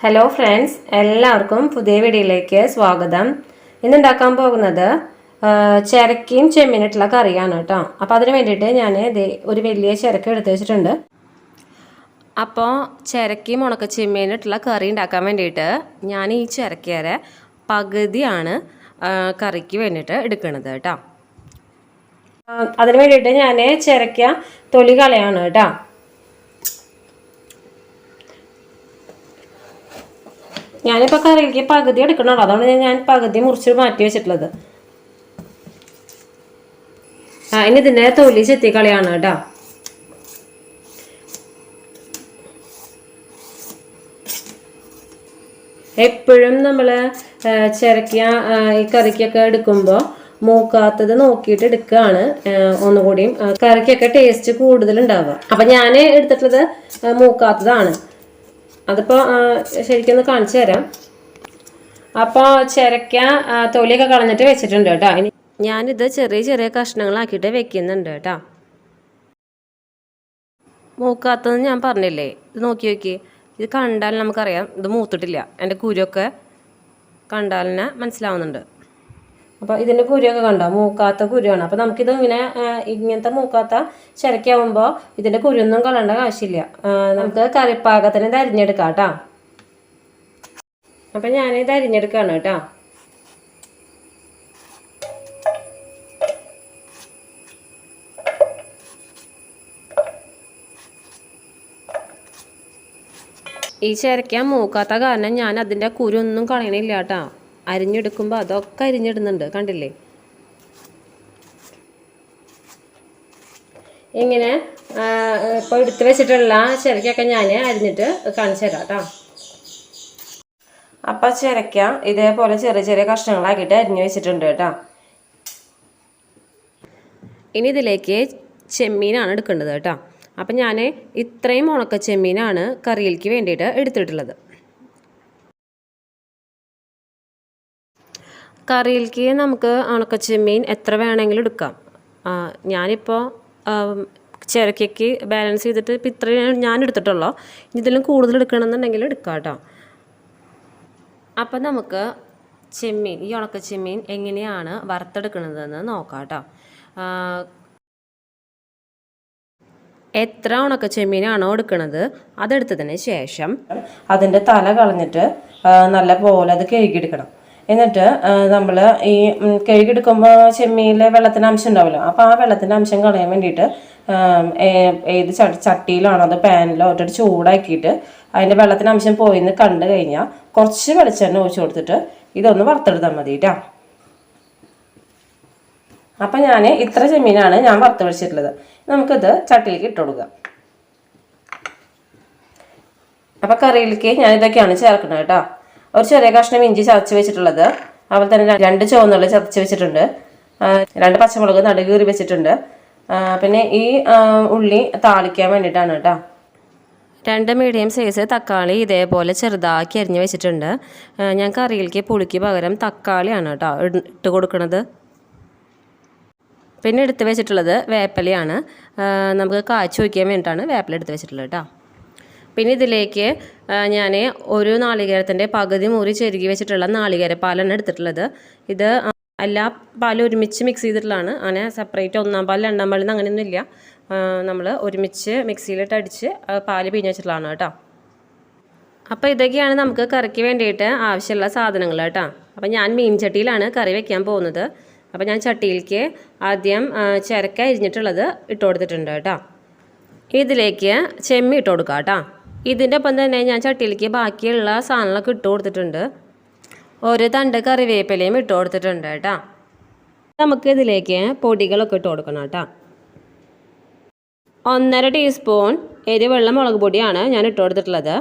Hello friends, എല്ലാവർക്കും പുതിയ വീഡിയോയിലേക്ക് സ്വാഗതം. ഇന്ന് ഉണ്ടാക്കാൻ പോകുന്നത് ചിരക്കയും ചെമ്മീനിട്ടുള്ള കറിയാണ് കേട്ടോ. അപ്പോൾ അതിന് വേണ്ടിയിട്ട് ഞാൻ ഒരു വലിയ ചിരക്ക എടുത്ത് വെച്ചിട്ടുണ്ട്. അപ്പോൾ ചിരക്കയും ഉണക്ക ചെമ്മീനിട്ടുള്ള കറി ഉണ്ടാക്കാൻ വേണ്ടിയിട്ട് ഞാൻ ഈ ചിരക്കയുടെ പകുതിയാണ് കറിക്ക് വേണ്ടിയിട്ട് എടുക്കുന്നത് കേട്ടോ. അതിന് വേണ്ടിയിട്ട് ഞാൻ ചിരക്ക തൊലി കളയാണ് കേട്ടോ. ഞാനിപ്പോൾ കറിയിലേക്ക് പകുതി എടുക്കണുള്ളൂ, അതുകൊണ്ട് ഞാൻ പകുതി മുറിച്ച് മാറ്റി വെച്ചിട്ടുള്ളത്. ഇനി ഇതിൻ്റെ തൊലി ചെത്തി കളയാണ് കേട്ടോ. എപ്പോഴും നമ്മൾ ചിരക്ക ഈ കറിക്കൊക്കെ എടുക്കുമ്പോൾ മൂക്കാത്തത് നോക്കിയിട്ട് എടുക്കുകയാണ് ഒന്നുകൂടിയും കറിക്കൊക്കെ ടേസ്റ്റ് കൂടുതലുണ്ടാവുക. അപ്പം ഞാൻ എടുത്തിട്ടുള്ളത് മൂക്കാത്തതാണ്. അതിപ്പോൾ ശരിക്കും ഒന്ന് കാണിച്ചു തരാം. അപ്പോൾ ചിരക്ക തൊലിയൊക്കെ കളഞ്ഞിട്ട് വെച്ചിട്ടുണ്ട് കേട്ടോ. ഇനി ഞാനിത് ചെറിയ ചെറിയ കഷ്ണങ്ങളാക്കിയിട്ട് വെക്കുന്നുണ്ട് കേട്ടോ. മൂക്കാത്തതെന്ന് ഞാൻ പറഞ്ഞില്ലേ, ഇത് നോക്കി നോക്കി, ഇത് കണ്ടാൽ നമുക്കറിയാം ഇത് മൂത്തിട്ടില്ല. എൻ്റെ കുരുവൊക്കെ കണ്ടാലിനെ മനസ്സിലാവുന്നുണ്ട്. അപ്പോൾ ഇതിൻ്റെ കുരുവൊക്കെ കണ്ടോ, മൂക്കാത്ത കുരുവാണ്. അപ്പോൾ നമുക്കിത് ഇങ്ങനത്തെ മൂക്കാത്ത ചിരക്കാവുമ്പോൾ ഇതിൻ്റെ കുരുവൊന്നും കളയേണ്ട ആവശ്യമില്ല. നമുക്ക് കറിപ്പാകത്തിന് ഇത് അരിഞ്ഞെടുക്കാം കേട്ടോ. അപ്പം ഞാനിത് അരിഞ്ഞെടുക്കുകയാണ് കേട്ടോ. ഈ ചിരക്ക മൂക്കാത്ത കാരണം ഞാൻ അതിൻ്റെ കുരുവൊന്നും കളയണില്ല കേട്ടോ. അരിഞ്ഞെടുക്കുമ്പോൾ അതൊക്കെ അരിഞ്ഞിടുന്നുണ്ട്, കണ്ടില്ലേ. ഇങ്ങനെ ഇപ്പോൾ എടുത്ത് വെച്ചിട്ടുള്ള ചിരക്കൊക്കെ ഞാൻ അരിഞ്ഞിട്ട് കാണിച്ചു തരാം കേട്ടോ. അപ്പം ചിരക്ക ഇതേപോലെ ചെറിയ ചെറിയ കഷ്ണങ്ങളാക്കിയിട്ട് അരിഞ്ഞു വെച്ചിട്ടുണ്ട് കേട്ടോ. ഇനി ഇതിലേക്ക് ചെമ്മീനാണ് എടുക്കേണ്ടത് കേട്ടോ. അപ്പം ഞാൻ ഇത്രയും ഉണക്ക ചെമ്മീനാണ് കറിയിലേക്ക് വേണ്ടിയിട്ട് എടുത്തിട്ടുള്ളത്. കറിയിലേക്ക് നമുക്ക് ഉണക്കച്ചെമ്മീൻ എത്ര വേണമെങ്കിലും എടുക്കാം. ഞാനിപ്പോൾ ചിരക്കയ്ക്ക് ബാലൻസ് ചെയ്തിട്ട് ഇപ്പം ഇത്രയും ഞാൻ എടുത്തിട്ടുള്ളൂ. ഇതിലും കൂടുതൽ എടുക്കണമെന്നുണ്ടെങ്കിൽ എടുക്കാം കേട്ടോ. അപ്പം നമുക്ക് ചെമ്മീൻ, ഈ ഉണക്കച്ചെമ്മീൻ എങ്ങനെയാണ് വറുത്തെടുക്കുന്നതെന്ന് നോക്കാം കേട്ടോ. എത്ര ഉണക്കച്ചെമ്മീനാണോ എടുക്കുന്നത് അതെടുത്തതിന് ശേഷം അതിൻ്റെ തല കളഞ്ഞിട്ട് നല്ല പോലെ അത് കഴുകിയെടുക്കണം. എന്നിട്ട് നമ്മൾ ഈ കഴുകിയെടുക്കുമ്പോൾ ചെമ്മീനിലെ വെള്ളത്തിൻ്റെ അംശം ഉണ്ടാവുമല്ലോ, അപ്പോൾ ആ വെള്ളത്തിൻ്റെ അംശം കളയാൻ വേണ്ടിയിട്ട് ഏത് ചട്ടിയിലാണോ അത് പാനിലോ ഇട്ടിട്ട് ചൂടാക്കിയിട്ട് അതിൻ്റെ വെള്ളത്തിൻ്റെ അംശം പോയിന്ന് കണ്ടു കഴിഞ്ഞാൽ കുറച്ച് വെളിച്ചെണ്ണ ഒഴിച്ച് കൊടുത്തിട്ട് ഇതൊന്ന് വറുത്തെടുത്താൽ മതി കേട്ടോ. അപ്പം ഞാൻ ഇത്ര ചെമ്മീനാണ് ഞാൻ വറുത്ത് വെച്ചിട്ടുള്ളത്. നമുക്കിത് ചട്ടിയിലേക്ക് ഇട്ട് കൊടുക്കാം. അപ്പം കറിയിലേക്ക് ഞാനിതൊക്കെയാണ് ചേർക്കുന്നത് കേട്ടോ. ഒരു ചെറിയ കഷ്ണം ഇഞ്ചി ചതച്ച് വെച്ചിട്ടുള്ളത്, അതുപോലെ തന്നെ 2 ചുവന്നുള്ളി ചതച്ച് വെച്ചിട്ടുണ്ട്, 2 പച്ചമുളക് നടുകീറി വെച്ചിട്ടുണ്ട്. പിന്നെ ഈ ഉള്ളി താളിക്കാൻ വേണ്ടിയിട്ടാണ് കേട്ടോ. 2 മീഡിയം സൈസ് തക്കാളി ഇതേപോലെ ചെറുതാക്കി അരിഞ്ഞ് വെച്ചിട്ടുണ്ട്. ഞാൻ കറിയിലേക്ക് പുളിക്ക് പകരം തക്കാളിയാണ് കേട്ടോ ഇട്ട് കൊടുക്കുന്നത്. പിന്നെ എടുത്ത് വെച്ചിട്ടുള്ളത് വേപ്പിലയാണ്. നമുക്ക് കാച്ചി വയ്ക്കാൻ വേണ്ടിയിട്ടാണ് വേപ്പില എടുത്ത് വെച്ചിട്ടുള്ളത് കേട്ടോ. പിന്നെ ഇതിലേക്ക് ഞാൻ ഒരു നാളികേരത്തിൻ്റെ പകുതി മുറി ചെരുകി വെച്ചിട്ടുള്ള നാളികേരപ്പാലാണ് എടുത്തിട്ടുള്ളത്. ഇത് എല്ലാ പാലും ഒരുമിച്ച് മിക്സ് ചെയ്തിട്ടുള്ളതാണ്. അങ്ങനെ സെപ്പറേറ്റ് 1-ാം പാൽ 2-ാം പാലിൽ നിന്ന് അങ്ങനെയൊന്നുമില്ല. നമ്മൾ ഒരുമിച്ച് മിക്സിയിലിട്ട് അടിച്ച് പാല് പിഴിഞ്ഞ് വെച്ചിട്ടുള്ളതാണ് കേട്ടോ. അപ്പോൾ ഇതൊക്കെയാണ് നമുക്ക് കറിക്ക് വേണ്ടിയിട്ട് ആവശ്യമുള്ള സാധനങ്ങൾ കേട്ടോ. അപ്പോൾ ഞാൻ മീൻചട്ടിയിലാണ് കറി വെക്കാൻ പോകുന്നത്. അപ്പോൾ ഞാൻ ചട്ടിയിലേക്ക് ആദ്യം ചിരക്ക അരിഞ്ഞിട്ടുള്ളത് ഇട്ട് കൊടുത്തിട്ടുണ്ട് കേട്ടോ. ഇതിലേക്ക് ചെമ്മീൻ ഇട്ട് കൊടുക്കാം കേട്ടോ. ഇതിൻ്റെ ഒപ്പം തന്നെ ഞാൻ ചട്ടിയിലേക്ക് ബാക്കിയുള്ള സാധനങ്ങളൊക്കെ ഇട്ട് കൊടുത്തിട്ടുണ്ട്. ഒരു തണ്ട് കറിവേപ്പിലയും ഇട്ട് കൊടുത്തിട്ടുണ്ട് കേട്ടോ. നമുക്ക് ഇതിലേക്ക് പൊടികളൊക്കെ ഇട്ട് കൊടുക്കണം കേട്ടോ. 1.5 ടീസ്പൂൺ എരിവുള്ള മുളക് പൊടിയാണ് ഞാൻ ഇട്ട് കൊടുത്തിട്ടുള്ളത്.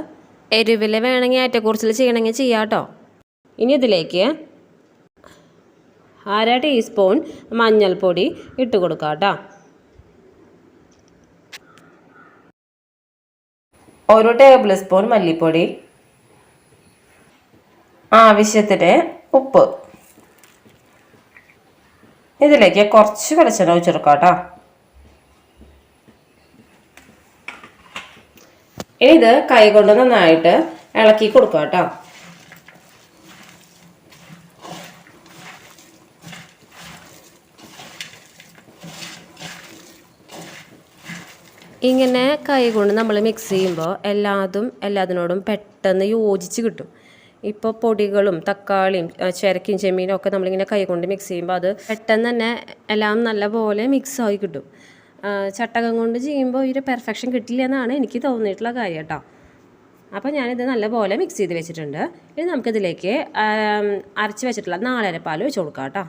എരിവിൽ വേണമെങ്കിൽ ഏറ്റക്കുറച്ചിൽ ചെയ്യണമെങ്കിൽ ചെയ്യാം കേട്ടോ. ഇനി ഇതിലേക്ക് 1/2 ടീസ്പൂൺ മഞ്ഞൾപ്പൊടി ഇട്ട് കൊടുക്കാം കേട്ടോ. 1 ടേബിൾ സ്പൂൺ മല്ലിപ്പൊടി, ആവശ്യത്തിന് ഉപ്പ്. ഇതിലേക്ക് കുറച്ച് വെളിച്ചെണ്ണ ഒഴിച്ചെടുക്കാം കേട്ടോ. ഇനി ഇത് കൈകൊണ്ട് നന്നായിട്ട് ഇളക്കി കൊടുക്കുക കേട്ടോ. ഇങ്ങനെ കൈ കൊണ്ട് നമ്മൾ മിക്സ് ചെയ്യുമ്പോൾ എല്ലാത്തിനോടും പെട്ടെന്ന് യോജിച്ച് കിട്ടും. ഇപ്പോൾ പൊടികളും തക്കാളിയും ചിരക്കയും ചെമ്മീനും ഒക്കെ നമ്മളിങ്ങനെ കൈ കൊണ്ട് മിക്സ് ചെയ്യുമ്പോൾ അത് പെട്ടെന്ന് തന്നെ എല്ലാം നല്ലപോലെ മിക്സായി കിട്ടും. ചട്ടകം കൊണ്ട് ചെയ്യുമ്പോൾ ഒരു പെർഫെക്ഷൻ കിട്ടില്ല എന്നാണ് എനിക്ക് തോന്നിയിട്ടുള്ള കാര്യം കേട്ടോ. അപ്പോൾ ഞാനിത് നല്ലപോലെ മിക്സ് ചെയ്ത് വെച്ചിട്ടുണ്ട്. ഇനി നമുക്കിതിലേക്ക് അരച്ച് വെച്ചിട്ടുള്ള നാളികേരപ്പാൽ വെച്ച് കൊടുക്കാം കേട്ടോ.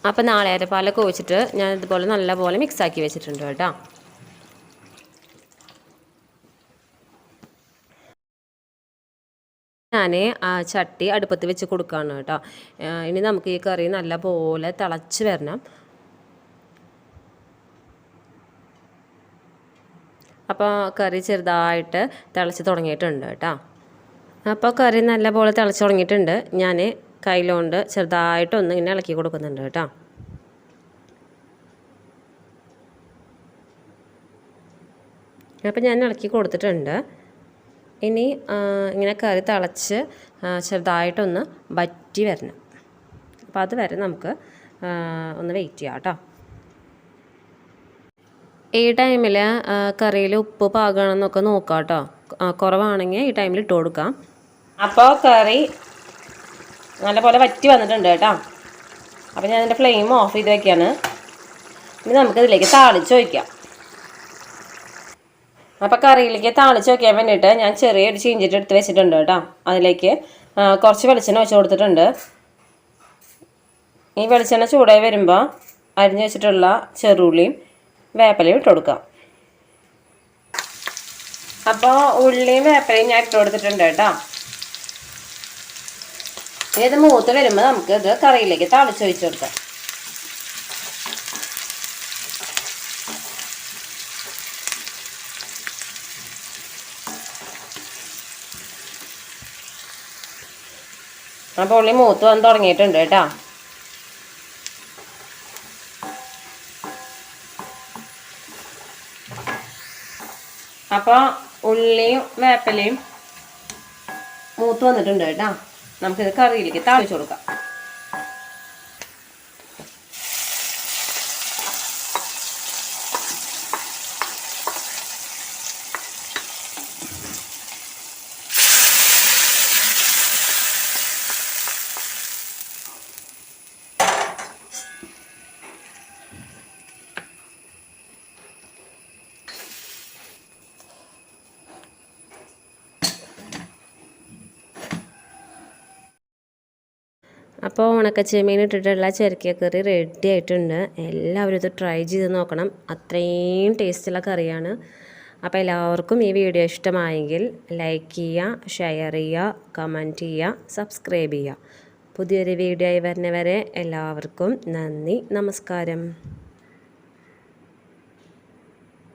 അപ്പോൾ നാളികേരപ്പാലൊക്കെ ഒഴിച്ചിട്ട് ഞാൻ ഇതുപോലെ നല്ലപോലെ മിക്സാക്കി വെച്ചിട്ടുണ്ട് കേട്ടോ. ഞാൻ ആ ചട്ടി അടുപ്പത്ത് വെച്ച് കൊടുക്കുകയാണ് കേട്ടോ. ഇനി നമുക്ക് ഈ കറി നല്ലപോലെ തിളച്ച് വരണം. അപ്പോൾ കറി ചെറുതായിട്ട് തിളച്ച് തുടങ്ങിയിട്ടുണ്ട് കേട്ടോ. അപ്പോൾ കറി നല്ലപോലെ തിളച്ച് തുടങ്ങിയിട്ടുണ്ട്. ഞാൻ കയ്യിലുകൊണ്ട് ചെറുതായിട്ടൊന്ന് ഇങ്ങനെ ഇളക്കി കൊടുക്കുന്നുണ്ട് കേട്ടോ. അപ്പോൾ ഞാൻ ഇളക്കി കൊടുത്തിട്ടുണ്ട്. ഇനി ഇങ്ങനെ കറി തിളച്ച് ചെറുതായിട്ടൊന്ന് വറ്റി വരണം. അപ്പോൾ അത് വരെ നമുക്ക് ഒന്ന് വെയിറ്റ് ചെയ്യാം കേട്ടോ. ഈ ടൈമിൽ കറിയിൽ ഉപ്പ് പാകണമെന്നൊക്കെ നോക്കാം കേട്ടോ. കുറവാണെങ്കിൽ ഈ ടൈമിൽ ഇട്ട് കൊടുക്കാം. അപ്പോൾ കറി നല്ലപോലെ വറ്റി വന്നിട്ടുണ്ട് കേട്ടോ. അപ്പോൾ ഞാൻ എൻ്റെ ഫ്ലെയിം ഓഫ് ചെയ്ത് വയ്ക്കുകയാണ്. ഇനി നമുക്കിതിലേക്ക് താളിച്ച് വയ്ക്കാം. അപ്പോൾ കറിയിലേക്ക് താളിച്ച് വയ്ക്കാൻ വേണ്ടിയിട്ട് ഞാൻ ചെറിയൊരു ചീഞ്ചട്ടി എടുത്ത് വെച്ചിട്ടുണ്ട് കേട്ടോ. അതിലേക്ക് കുറച്ച് വെളിച്ചെണ്ണ ഒഴിച്ച് കൊടുത്തിട്ടുണ്ട്. ഈ വെളിച്ചെണ്ണ ചൂടായി വരുമ്പോൾ അരിഞ്ഞ് വെച്ചിട്ടുള്ള ചെറുള്ളിയും വേപ്പിലയും ഇട്ട് കൊടുക്കാം. അപ്പോൾ ഉള്ളിയും വേപ്പിലയും ഞാൻ ഇട്ട് കൊടുത്തിട്ടുണ്ട് കേട്ടോ. ഇനി ഇത് മൂത്ത് വരുമ്പോൾ നമുക്ക് ഇത് കറിയിലേക്ക് താളിച്ച് ഒഴിച്ച് കൊടുക്കാം. അപ്പോൾ ഉള്ളി മൂത്ത് വന്ന് തുടങ്ങിയിട്ടുണ്ട് കേട്ടോ. അപ്പോൾ ഉള്ളിയും വേപ്പിലയും മൂത്ത് വന്നിട്ടുണ്ട് കേട്ടോ. നമുക്കിത് കറിയിലേക്ക് താളിച്ച് കൊടുക്കാം. അപ്പോൾ ഉണക്കച്ചെമ്മീൻ ഇട്ടിട്ടുള്ള ചെറുക്കക്കറി റെഡി ആയിട്ടുണ്ട്. എല്ലാവരും ഇത് ട്രൈ ചെയ്ത് നോക്കണം. അത്രയും ടേസ്റ്റുള്ള കറിയാണ്. അപ്പോൾ എല്ലാവർക്കും ഈ വീഡിയോ ഇഷ്ടമായെങ്കിൽ ലൈക്ക് ചെയ്യുക, ഷെയർ ചെയ്യുക, കമൻറ്റ് ചെയ്യുക, സബ്സ്ക്രൈബ് ചെയ്യുക. പുതിയൊരു വീഡിയോ ആയി വരുന്നവരെ എല്ലാവർക്കും നന്ദി, നമസ്കാരം.